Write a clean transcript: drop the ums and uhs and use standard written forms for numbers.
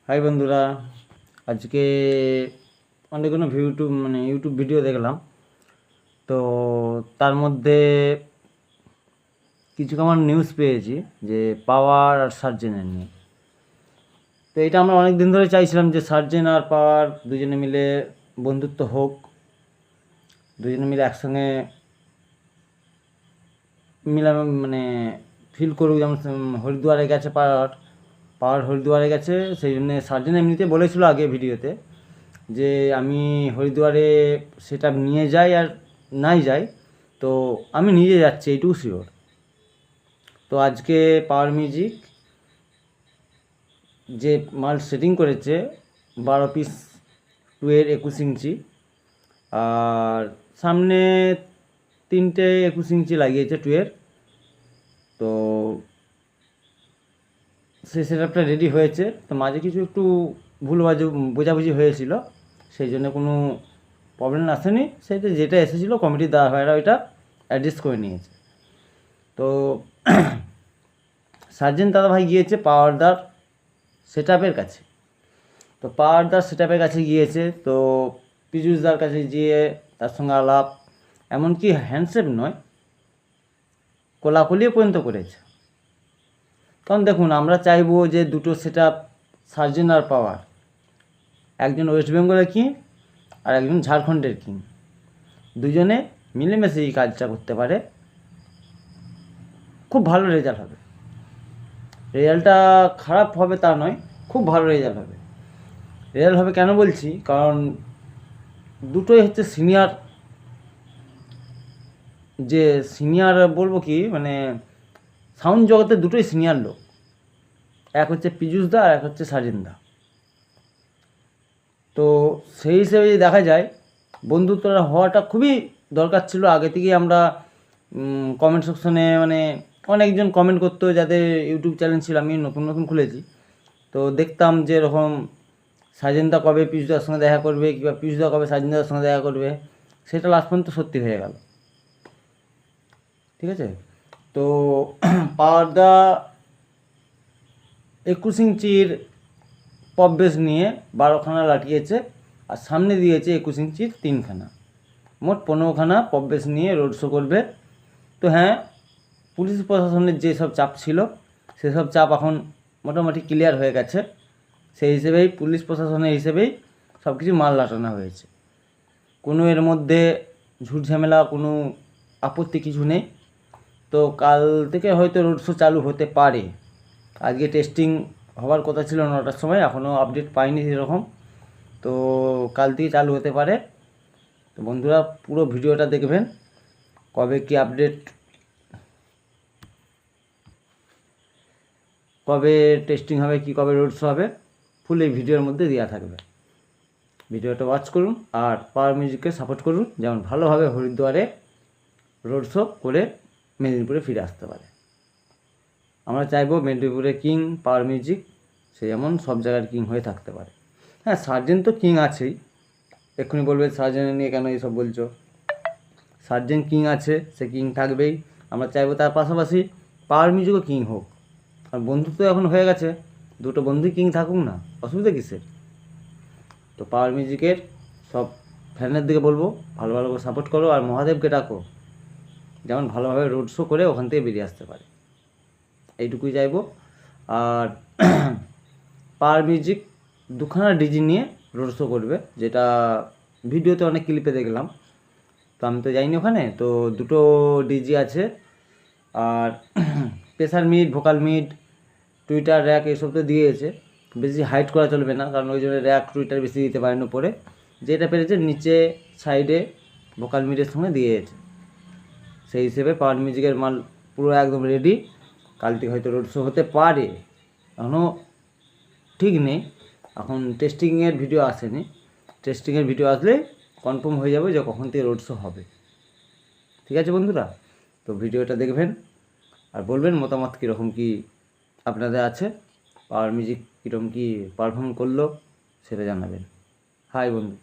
High বন্ধুরা, আজকে অনেকগুলো ইউটিউব ভিডিও দেখলাম। তো তার মধ্যে কিছু আমার নিউজ পেয়েছি যে পাওয়ার আর সার্জেনের নিয়ে। তো এটা আমরা অনেক দিন ধরে চাইছিলাম যে সার্জেন আর পাওয়ার দুজনে মিলে বন্ধুত্ব হোক, দুজনে মিলে একসঙ্গে মিলা ফিল করুক। যেমন হরিদ্বারে গেছে পাওয়ার, পাওয়ার হরিদ্বারে গেছে, সেই জন্য সার্জেন এমনিতে বলেছিল আগে ভিডিওতে যে আমি হরিদ্বারে সেটা নিয়ে যাই আর নাই যাই, তো আমি নিজে যাচ্ছি, এইটুকু শিওর। তো আজকে পাওয়ার মিউজিক যে মাল সেটিং করেছে 12 পিস 2-এর 21 ইঞ্চি, আর সামনে 3টে 21 ইঞ্চি লাগিয়েছে 2-এর। তো সেই সেটআপটা রেডি হয়েছে। তো মাঝে কিছু একটু বোঝাবুঝি হয়েছিল, সেই জন্য কোনো প্রবলেম আসেনি। সেটা যেটা এসেছিলো কমিটির দেওয়া ভাইরা ওইটা অ্যাডজাস্ট করে নিয়েছে। তো সার্জেন দাদাভাই গিয়েছে পাওয়ারদার সেটআপের কাছে। তো পাওয়ারদার সেটআপের কাছে গিয়েছে, তো পীযূষদার কাছে গিয়ে তার সঙ্গে আলাপ, এমনকি হ্যান্ডশেক নয়, কোলাকুলিও পর্যন্ত করেছে। কারণ দেখুন, আমরা চাইবো যে দুটো সেটআপ, সার্জেন আর পাওয়ার, একজন ওয়েস্ট বেঙ্গলের কিং আর একজন ঝাড়খণ্ডের কিং, দুজনে মিলেমিশে এই কাজটা করতে পারে, খুব ভালো রেজাল্ট হবে। রেজাল্টটা খারাপ হবে তা নয়, খুব ভালো রেজাল্ট হবে। রেজাল্ট হবে কেন বলছি, কারণ দুটোই হচ্ছে সিনিয়র, যে সিনিয়র বলবো কি সাউন্ড জগতে দুটোই সিনিয়র লোক। এক হচ্ছে পীযূষদা আর এক হচ্ছে সার্জেনদা। তো সেই হিসেবে যদি দেখা যায়, বন্ধুত্বটা হওয়াটা খুবই দরকার ছিল। আগে থেকেই আমরা কমেন্ট সেকশনে অনেকজন কমেন্ট করতো, যাদের ইউটিউব চ্যানেল ছিল, আমি নতুন নতুন খুলেছি। তো দেখতাম যে এরকম সার্জেনদা কবে পীযূষদার সঙ্গে দেখা করবে, কিংবা পীযূষদা কবে সার্জেনদার সঙ্গে দেখা করবে, সেটা লাস্ট পর্যন্ত সত্যি হয়ে গেল। ঠিক আছে। তো পাওয়ারদা 21 ইঞ্চির পপ বেস নিয়ে 12খানা লাটিয়েছে, আর সামনে দিয়েছে 21 ইঞ্চির 3খানা, মোট 15খানা পপ বেস নিয়ে রোড শো করবে। তো হ্যাঁ, পুলিশ প্রশাসনের যেসব চাপ ছিল, সেসব চাপ এখন মোটামুটি ক্লিয়ার হয়ে গেছে। সেই হিসেবেই পুলিশ প্রশাসনের হিসেবেই সব কিছু মাল লাটানো হয়েছে। কোনো এর মধ্যে ঝুট ঝামেলা, কোনো আপত্তি কিছু নেই। তো কাল থেকে হয়তো রোড শো চালু হতে পারে। আজকে টেস্টিং হওয়ার কথা ছিল 9টার সময়, এখনও আপডেট পাইনি সেরকম। তো কাল থেকে চালু হতে পারে। তো বন্ধুরা, পুরো ভিডিওটা দেখবেন, কবে কি আপডেট, কবে টেস্টিং হবে, কি কবে রোড শো হবে, ফুল এই ভিডিওর মধ্যে দেওয়া থাকবে। ভিডিওটা ওয়াচ করুন আর পাওয়ার মিউজিককে সাপোর্ট করুন, যেমন ভালোভাবে হরিদ্বারে রোড শো করে মেদিনীপুরে ফিরে আসতে পারে। আমরা চাইবো মেদিনীপুরে কিং পাওয়ার মিউজিক সে যেমন সব জায়গার কিং হয়ে থাকতে পারে। হ্যাঁ, সার্জেন তো কিং আছেই। এক্ষুনি বলবে সার্জেনের নিয়ে কেন এইসব বলছো। সার্জেন কিং আছে, সে কিং থাকবেই। আমরা চাইবো তার পাশাপাশি পাওয়ার মিউজিকও কিং হোক। আর বন্ধুত্ব এখন হয়ে গেছে, দুটো বন্ধুই কিং থাকুক না, অসুবিধা কিসের। তো পাওয়ার মিউজিকের সব ফ্যানের দিকে বলবো, ভালো ভালো করে সাপোর্ট করো, আর মহাদেবকে ডাকো, যেমন ভালোভাবে রোড শো করে ওখান থেকে বেরিয়ে আসতে পারে, এইটুকুই চাইবো। আর পাওয়ার মিউজিক 2খানা ডিজি নিয়ে রোড শো করবে, যেটা ভিডিওতে অনেক ক্লিপে দেখলাম। তো আমি তো যাইনি ওখানে। তো 2টো ডিজি আছে, আর pressure mid, vocal mid, tweeter rack এসব তো দিয়েছে। বেশি হাইট করা চলবে না, কারণ ওই জন্য র্যাক টুইটার বেশি দিতে পারেন উপরে। যেটা পেরেছে নিচে সাইডে ভোকাল মিডের সঙ্গে দিয়েছে। সেই হিসেবে পাওয়ার মিউজিকের মাল পুরো একদম রেডি। কালকে হয়তো রোড শো হতে পারে, এখনও ঠিক নেই। এখন টেস্টিংয়ের ভিডিও আসেনি, টেস্টিংয়ের ভিডিও আসলে কনফার্ম হয়ে যাবে যে কখন থেকে রোড শো হবে। ঠিক আছে বন্ধুরা, তো ভিডিওটা দেখবেন আর বলবেন মতামত কীরকম কী আপনাদের আছে, পাওয়ার মিউজিক কীরকম কী পারফর্ম করলো সেটা জানাবেন। হাই বন্ধু।